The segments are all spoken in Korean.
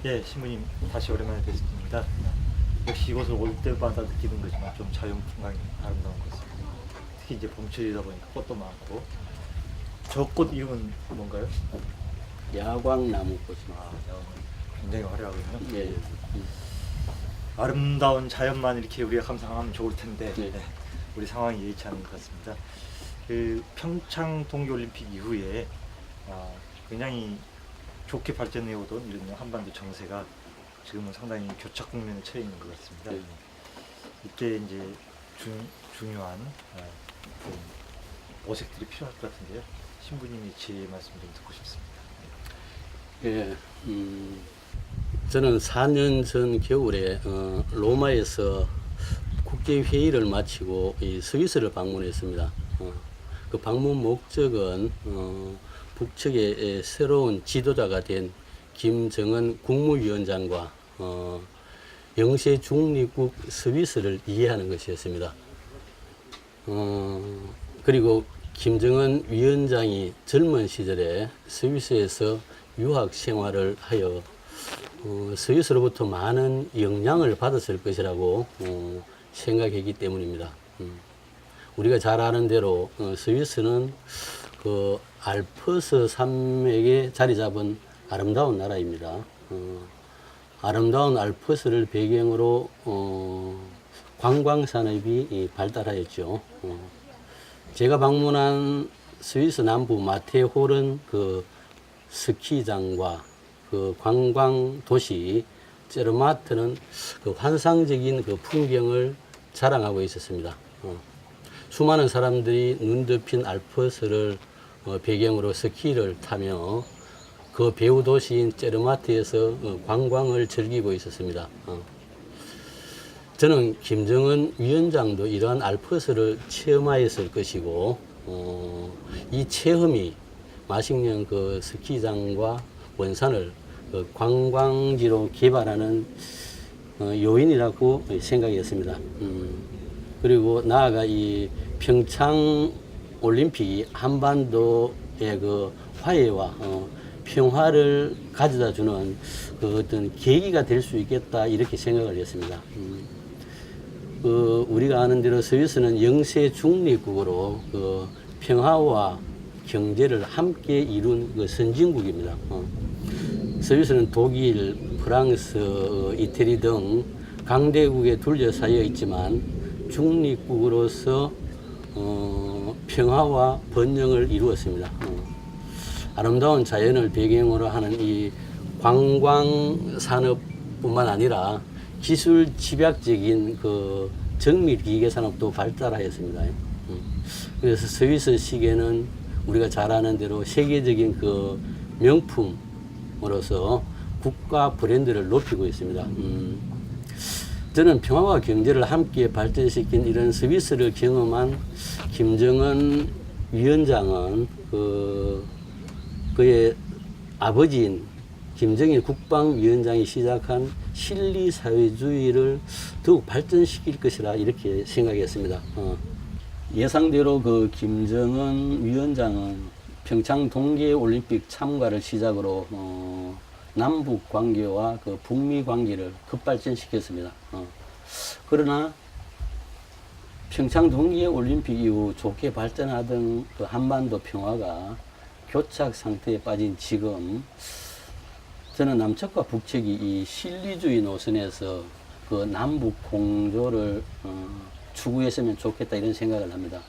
예, 신부님 다시 오랜만에 뵙습니다. 역시 이곳을 올 때마다 느끼는 거지만 좀 자연 풍광이 아름다운 것 같습니다. 특히 이제 봄철이다 보니까 꽃도 많고. 저 꽃 이름은 뭔가요? 야광나무꽃입니다. 아, 굉장히 화려하거든요. 예. 아름다운 자연만 이렇게 우리가 감상하면 좋을 텐데 네. 우리 상황이 예의치 않은 것 같습니다. 그 평창 동계올림픽 이후에 굉장히 좋게 발전해 오던 이런 한반도 정세가 지금은 상당히 교착 국면에 처해 있는 것 같습니다. 네. 이때 이제 중요한 그런 어색들이 필요할 것 같은데요. 신부님의 지혜 말씀 좀 듣고 싶습니다. 예. 저는 4년 전 겨울에 로마에서 국제 회의를 마치고 이 스위스를 방문했습니다. 그 방문 목적은 북측의 새로운 지도자가 된 김정은 국무위원장과 영세 중립국 스위스를 이해하는 것이었습니다. 그리고 김정은 위원장이 젊은 시절에 스위스에서 유학 생활을 하여 스위스로부터 많은 영향을 받았을 것이라고 생각했기 때문입니다. 우리가 잘 아는 대로 스위스는 그 알프스 산맥에 자리 잡은 아름다운 나라입니다. 아름다운 알프스를 배경으로 관광 산업이 발달하였죠. 제가 방문한 스위스 남부 마테홀은 그 스키장과 그 관광 도시 제르마트는 그 환상적인 그 풍경을 자랑하고 있었습니다. 수많은 사람들이 눈 덮인 알프스를 배경으로 스키를 타며 그 배후 도시인 제르마트에서 관광을 즐기고 있었습니다. 저는 김정은 위원장도 이러한 알프스를 체험하였을 것이고 이 체험이 마식령 그 스키장과 원산을 그 관광지로 개발하는 요인이라고 생각했습니다. 그리고 나아가 이 평창 올림픽이 한반도의 그 화해와 평화를 가져다 주는 그 어떤 계기가 될 수 있겠다 이렇게 생각을 했습니다. 우리가 아는 대로 스위스는 영세 중립국으로 그 평화와 경제를 함께 이룬 그 선진국입니다. 스위스는 독일, 프랑스, 이태리 등 강대국에 둘러싸여 있지만 중립국으로서 평화와 번영을 이루었습니다. 아름다운 자연을 배경으로 하는 이 관광 산업뿐만 아니라 기술 집약적인 그 정밀 기계 산업도 발달하였습니다. 그래서 스위스 시계는 우리가 잘 아는 대로 세계적인 그 명품으로서 국가 브랜드를 높이고 있습니다. 저는 평화와 경제를 함께 발전시킨 이런 스위스를 경험한 김정은 위원장은 그의 아버지인 김정일 국방위원장이 시작한 실리사회주의를 더욱 발전시킬 것이라 이렇게 생각했습니다. 예상대로 그 김정은 위원장은 평창 동계올림픽 참가를 시작으로 남북 관계와 그 북미 관계를 급발전시켰습니다. 그러나 평창 동계올림픽 이후 좋게 발전하던 그 한반도 평화가 교착 상태에 빠진 지금 저는 남측과 북측이 이 실리주의 노선에서 그 남북 공조를 추구했으면 좋겠다 이런 생각을 합니다.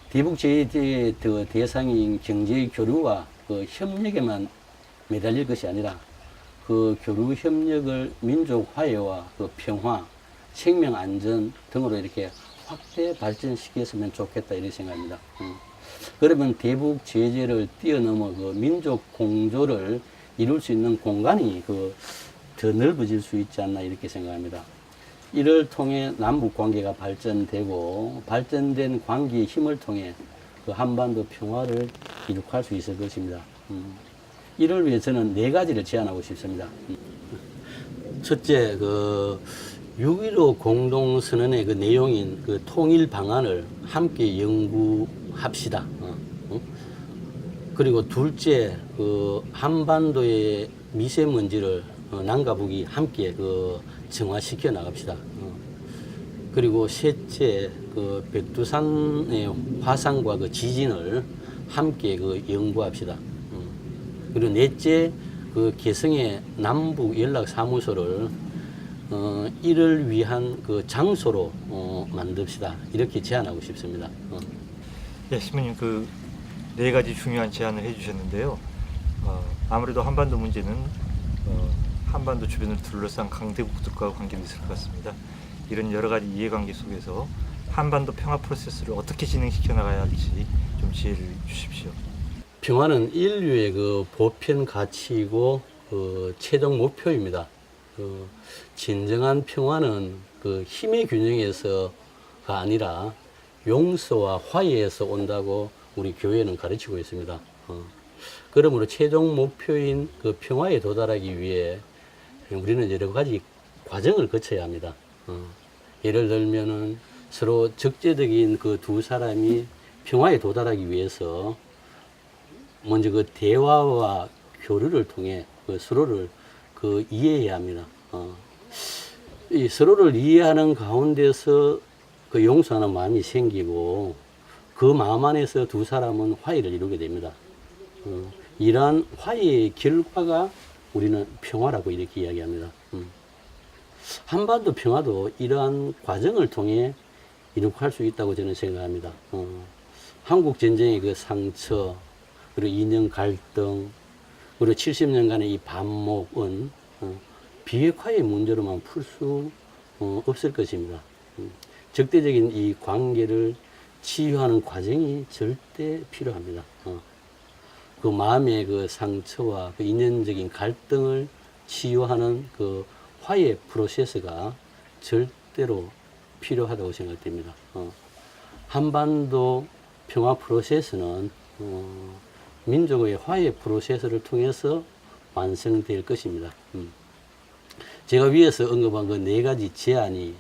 대북 제재의 대상인 경제 교류와 그 협력에만 매달릴 것이 아니라 그 교류 협력을 민족 화해와 그 평화, 생명 안전 등으로 이렇게 확대 발전시켰으면 좋겠다 이런 생각입니다. 그러면 대북 제재를 뛰어넘어 그 민족 공조를 이룰 수 있는 공간이 더 넓어질 수 있지 않나 이렇게 생각합니다. 이를 통해 남북 관계가 발전되고 발전된 관계의 힘을 통해 그 한반도 평화를 이룩할 수 있을 것입니다. 이를 위해 저는 4가지를 제안하고 싶습니다. 첫째, 6.15 공동선언의 그 내용인 그 통일 방안을 함께 연구합시다. 그리고 둘째, 그 한반도의 미세먼지를 남과 북이 함께 그 정화시켜 나갑시다. 그리고 셋째, 그 백두산의 화산과 그 지진을 함께 그 연구합시다. 그리고 넷째, 그 개성의 남북 연락 사무소를 이를 위한 그 장소로 만듭시다. 이렇게 제안하고 싶습니다. 예, 신부님 그 네 가지 중요한 제안을 해주셨는데요. 아무래도 한반도 문제는 한반도 주변을 둘러싼 강대국들과 관계도 있을 것 같습니다. 이런 여러 가지 이해관계 속에서 한반도 평화 프로세스를 어떻게 진행시켜 나가야 할지 좀 지혜를 주십시오. 평화는 인류의 그 보편 가치이고 그 최종 목표입니다. 그 진정한 평화는 그 힘의 균형에서가 아니라 용서와 화해에서 온다고 우리 교회는 가르치고 있습니다. 그러므로 최종 목표인 그 평화에 도달하기 위해 우리는 여러 가지 과정을 거쳐야 합니다. 예를 들면은 서로 적재적인 그 두 사람이 평화에 도달하기 위해서 먼저 그 대화와 교류를 통해 그 서로를 그 이해해야 합니다. 이 서로를 이해하는 가운데서 그 용서하는 마음이 생기고 그 마음 안에서 두 사람은 화해를 이루게 됩니다. 이러한 화해의 결과가 우리는 평화라고 이렇게 이야기합니다. 한반도 평화도 이러한 과정을 통해 이룩할 수 있다고 저는 생각합니다. 한국 전쟁의 그 상처, 그리고 이념 갈등, 그리고 70년간의 이 반목은 비핵화의 문제로만 풀 수 없을 것입니다. 적대적인 이 관계를 치유하는 과정이 절대 필요합니다. 그 마음의 그 상처와 그 인연적인 갈등을 치유하는 그 화해 프로세스가 절대로 필요하다고 생각됩니다. 한반도 평화 프로세스는 민족의 화해 프로세스를 통해서 완성될 것입니다. 제가 위에서 언급한 그 네 가지 제안이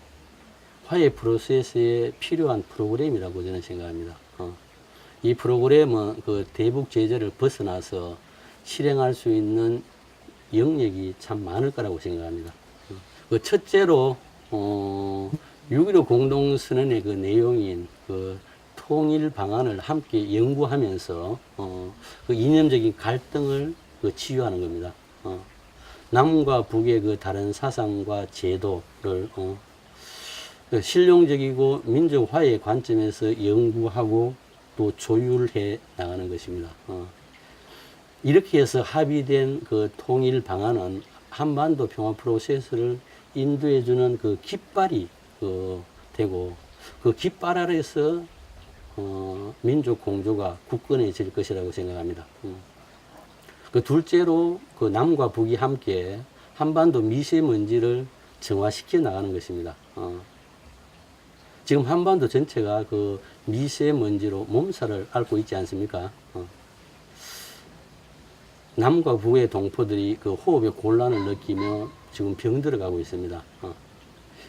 화해 프로세스에 필요한 프로그램이라고 저는 생각합니다. 이 프로그램은 그 대북 제재를 벗어나서 실행할 수 있는 영역이 참 많을 거라고 생각합니다. 그 첫째로 6.15 공동선언의 그 내용인 그 통일 방안을 함께 연구하면서 그 이념적인 갈등을 그 치유하는 겁니다. 남과 북의 그 다른 사상과 제도를 실용적이고 민족 화해의 관점에서 연구하고 또 조율해 나가는 것입니다. 이렇게 해서 합의된 그 통일 방안은 한반도 평화 프로세스를 인도해주는 그 깃발이 되고 그 깃발 아래서 민족 공조가 굳건해질 것이라고 생각합니다. 그 둘째로 그 남과 북이 함께 한반도 미세먼지를 정화시켜 나가는 것입니다. 지금 한반도 전체가 그 미세먼지로 몸살을 앓고 있지 않습니까? 남과 북의 동포들이 그 호흡에 곤란을 느끼며 지금 병들어가고 있습니다.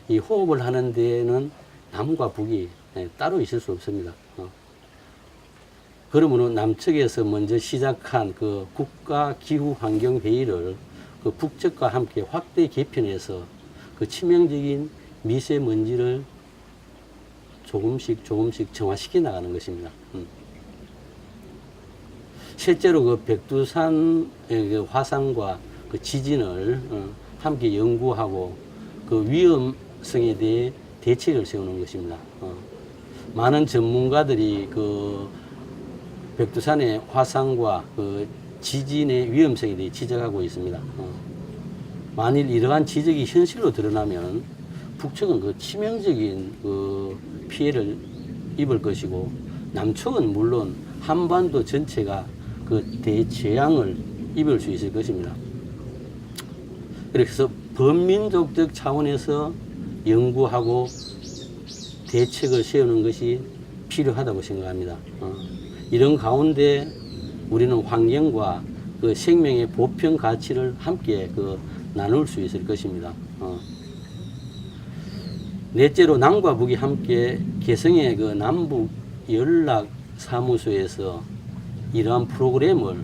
이 호흡을 하는 데에는 남과 북이 따로 있을 수 없습니다. 그러므로 남측에서 먼저 시작한 그 국가기후환경회의를 그 북측과 함께 확대 개편해서 그 치명적인 미세먼지를 조금씩 정화시켜 나가는 것입니다. 실제로 그 백두산의 그 화산과 그 지진을 함께 연구하고 그 위험성에 대해 대책을 세우는 것입니다. 많은 전문가들이 그 백두산의 화산과 그 지진의 위험성에 대해 지적하고 있습니다. 만일 이러한 지적이 현실로 드러나면 북측은 그 치명적인 그 피해를 입을 것이고 남측은 물론 한반도 전체가 그 대재앙을 입을 수 있을 것입니다. 그래서 범민족적 차원에서 연구하고 대책을 세우는 것이 필요하다고 생각합니다. 이런 가운데 우리는 환경과 그 생명의 보편 가치를 함께 그 나눌 수 있을 것입니다. 넷째로 남과 북이 함께 개성의 그 남북 연락 사무소에서 이러한 프로그램을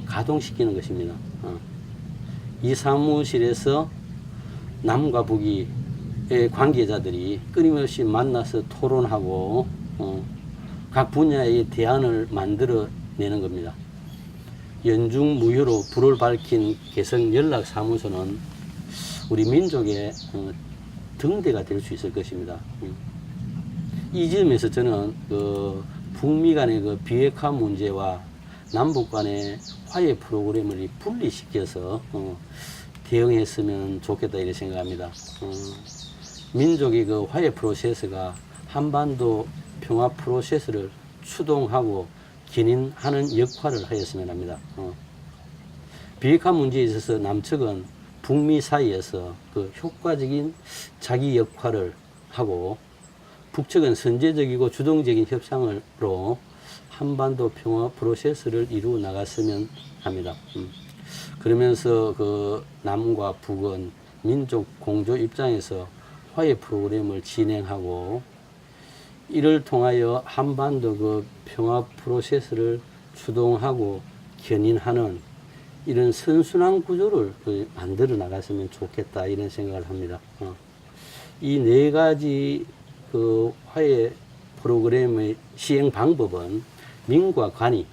가동시키는 것입니다. 이 사무실에서 남과 북의 관계자들이 끊임없이 만나서 토론하고 각 분야의 대안을 만들어내는 겁니다. 연중 무휴로 불을 밝힌 개성연락사무소는 우리 민족의 등대가 될 수 있을 것입니다. 이 점에서 저는 북미 간의 비핵화 문제와 남북 간의 화해 프로그램을 분리시켜서 대응했으면 좋겠다 이렇게 생각합니다. 민족의 화해 프로세스가 한반도 평화 프로세스를 추동하고 견인하는 역할을 하였으면 합니다. 비핵화 문제에 있어서 남측은 북미 사이에서 효과적인 자기 역할을 하고 북측은 선제적이고 주동적인 협상으로 한반도 평화 프로세스를 이루어 나갔으면 합니다. 그러면서 남과 북은 민족 공조 입장에서 화해 프로그램을 진행하고 이를 통하여 한반도 평화 프로세스를 주동하고 견인하는 이런 선순환 구조를 만들어 나갔으면 좋겠다 이런 생각을 합니다. 이 네 가지 화해 프로그램의 시행 방법은 민과 관이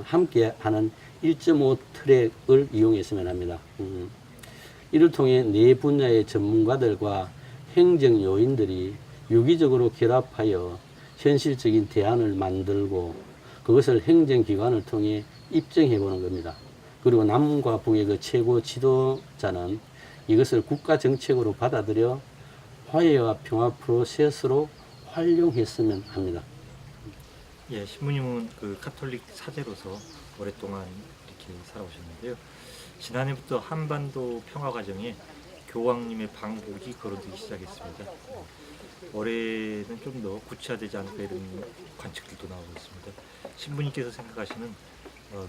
함께하는 1.5 트랙을 이용했으면 합니다. 이를 통해 네 분야의 전문가들과 행정 요인들이 유기적으로 결합하여 현실적인 대안을 만들고 그것을 행정기관을 통해 입증해 보는 겁니다. 그리고 남과 북의 최고 지도자는 이것을 국가 정책으로 받아들여 화해와 평화 프로세스로 활용했으면 합니다. 예, 신부님은 가톨릭 사제로서 오랫동안 이렇게 살아오셨는데요. 지난해부터 한반도 평화 과정에 교황님의 방북이 거론되기 시작했습니다. 올해는 좀 더 구체화되지 않을까 이런 관측들도 나오고 있습니다. 신부님께서 생각하시는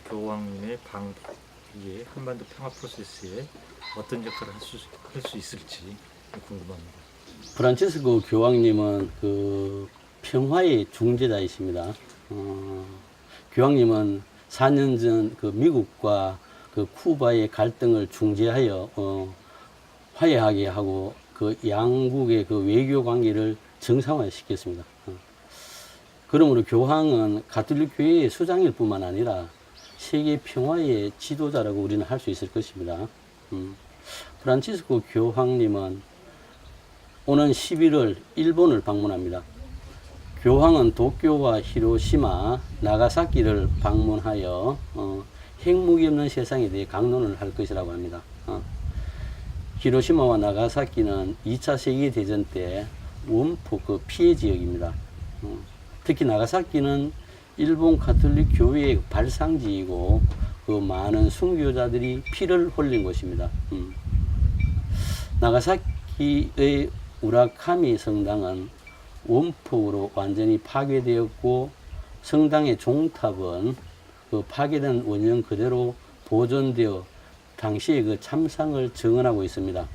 교황님의 방북이 한반도 평화 프로세스에 어떤 역할을 할 수 있을지 궁금합니다. 프란치스코 교황님은 평화의 중재자이십니다. 교황님은 4년 전 미국과 쿠바의 갈등을 중재하여 화해하게 하고 양국의 외교 관계를 정상화시켰습니다. 그러므로 교황은 가톨릭 교회의 수장일 뿐만 아니라 세계 평화의 지도자라고 우리는 할 수 있을 것입니다. 프란치스코 교황님은 오는 11월 일본을 방문합니다. 교황은 도쿄와 히로시마, 나가사키를 방문하여 핵무기 없는 세상에 대해 강론을 할 것이라고 합니다. 히로시마와 나가사키는 2차 세계대전 때 원폭 피해 지역입니다. 특히 나가사키는 일본 가톨릭 교회의 발상지이고 많은 순교자들이 피를 흘린 곳입니다. 나가사키의 우라카미 성당은 원폭으로 완전히 파괴되었고 성당의 종탑은 파괴된 원형 그대로 보존되어 당시의 참상을 증언하고 있습니다.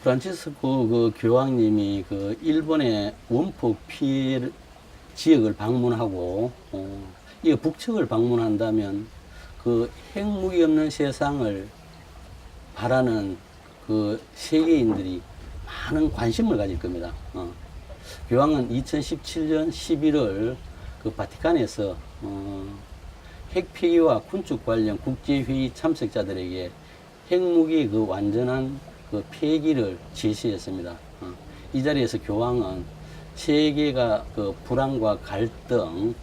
프란치스코 교황님이 일본의 원폭 피해 지역을 방문하고 이 북측을 방문한다면 핵무기 없는 세상을 바라는 세계인들이 많은 관심을 가질 겁니다. 교황은 2017년 11월 바티칸에서 핵폐기와 군축 관련 국제회의 참석자들에게 핵무기의 완전한 폐기를 지시했습니다. 이 자리에서 교황은 세계가 불안과 갈등,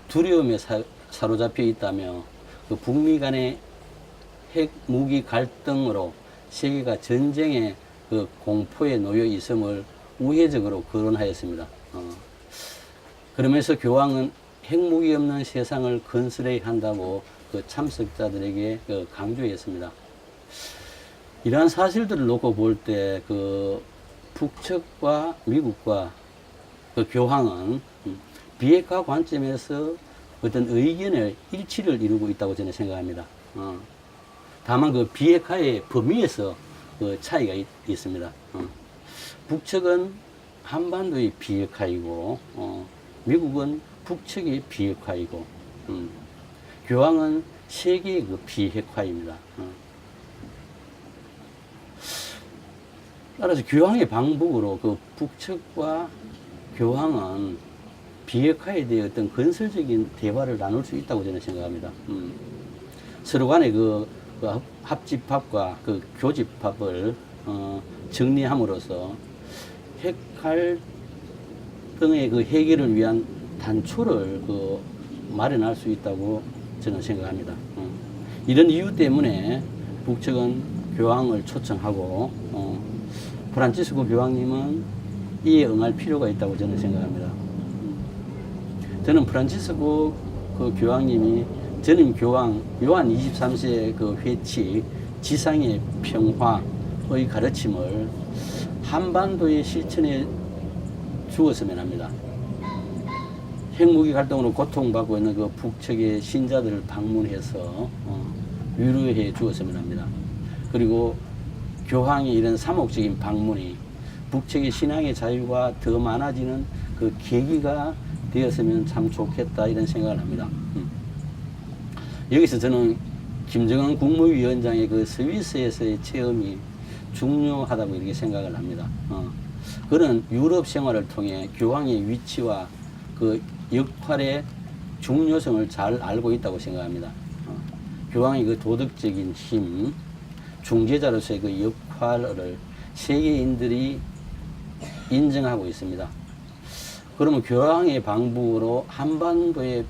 두려움에 사로잡혀 있다며 북미 간의 핵무기 갈등으로 세계가 전쟁의 공포에 놓여 있음을 우회적으로 거론하였습니다. 그러면서 교황은 핵무기 없는 세상을 건설해야 한다고 참석자들에게 강조했습니다. 이러한 사실들을 놓고 볼 때 북측과 미국과 교황은 비핵화 관점에서 어떤 의견의 일치를 이루고 있다고 저는 생각합니다. 다만 비핵화의 범위에서 차이가 있습니다. 북측은 한반도의 비핵화이고 미국은 북측의 비핵화이고, 교황은 세계의 그 비핵화입니다. 따라서 교황의 방북으로 그 북측과 교황은 비핵화에 대해 어떤 건설적인 대화를 나눌 수 있다고 저는 생각합니다. 서로 간의 그 합집합과 그 교집합을 정리함으로써 핵 갈등의 그 해결을 위한 단초를 그 마련할 수 있다고 저는 생각합니다. 이런 이유 때문에 북측은 교황을 초청하고 프란치스코 교황님은 이에 응할 필요가 있다고 저는 생각합니다. 저는 프란치스코 그 교황님이 전임 교황 요한 23세 그 회치 지상의 평화의 가르침을 한반도에 실천해 주었으면 합니다. 핵무기 활동으로 고통받고 있는 그 북측의 신자들을 방문해서 위로해 주었으면 합니다. 그리고 교황의 이런 삼목적인 방문이 북측의 신앙의 자유가 더 많아지는 그 계기가 되었으면 참 좋겠다 이런 생각을 합니다. 여기서 저는 김정은 국무위원장의 그 스위스에서의 체험이 중요하다고 이렇게 생각을 합니다. 그는 유럽 생활을 통해 교황의 위치와 그 역할의 중요성을 잘 알고 있다고 생각합니다. 교황의 그 도덕적인 힘, 중재자로서의 그 역할을 세계인들이 인정하고 있습니다. 그러면 교황의 방북으로 한반도의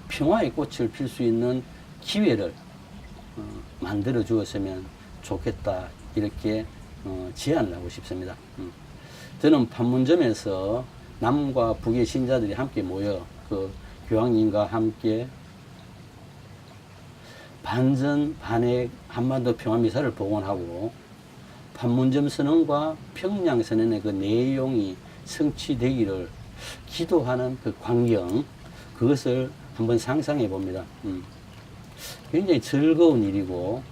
평화의 꽃을 필 수 있는 기회를 만들어 주었으면 좋겠다 이렇게 제안을 하고 싶습니다. 저는 판문점에서 남과 북의 신자들이 함께 모여 그 교황님과 함께 반전 반핵 한반도 평화미사를 복원하고 판문점 선언과 평양 선언의 그 내용이 성취되기를 기도하는 그 광경, 그것을 한번 상상해 봅니다. 굉장히 즐거운 일이고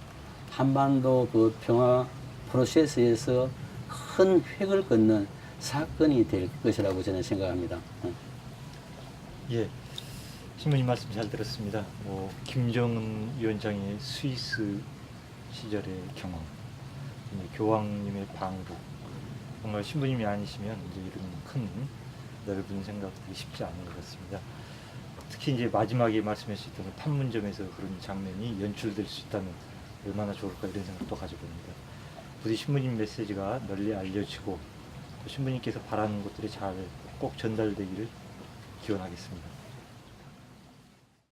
한반도 그 평화 프로세스에서 큰 획을 긋는 사건이 될 것이라고 저는 생각합니다. 예, 신부님 말씀 잘 들었습니다. 김정은 위원장의 스위스 시절의 경험, 교황님의 방북, 정말 신부님이 아니시면 이제 이런 큰 넓은 생각들이 쉽지 않은 것 같습니다. 특히 이제 마지막에 말씀하셨던 판문점에서 그런 장면이 연출될 수 있다면 얼마나 좋을까 이런 생각도 가져봅니다. 부디 신부님 메시지가 널리 알려지고 또 신부님께서 바라는 것들이 잘 꼭 전달되기를 기원하겠습니다.